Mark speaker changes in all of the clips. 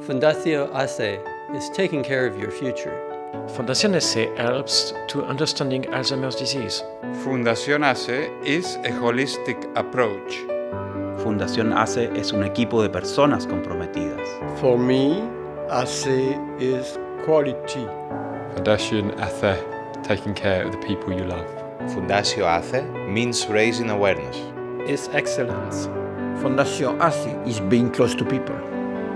Speaker 1: Fundación ACE is taking care of your future.
Speaker 2: Fundación ACE helps to understanding Alzheimer's disease.
Speaker 3: Fundación ACE is a holistic approach.
Speaker 4: Fundación ACE es un equipo de personas comprometidas.
Speaker 5: For me, ACE is quality.
Speaker 6: Fundación ACE, taking care of the people you love.
Speaker 7: Fundación ACE means raising awareness.
Speaker 8: Is excellence.
Speaker 9: Fundación ACE is being close to people.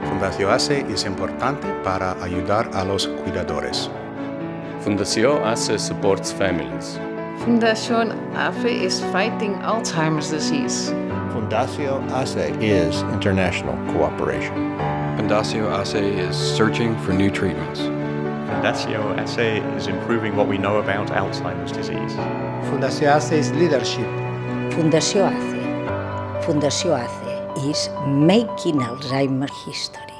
Speaker 10: Fundación ACE es importante para ayudar a los cuidadores.
Speaker 11: Fundación ACE supports families.
Speaker 12: Fundación ACE is fighting Alzheimer's disease.
Speaker 13: Fundación ACE is international cooperation.
Speaker 14: Fundación ACE is searching for new treatments.
Speaker 15: Fundación ACE is improving what we know about Alzheimer's disease.
Speaker 16: Fundación ACE is leadership.
Speaker 17: Fundación ACE is making Alzheimer's history.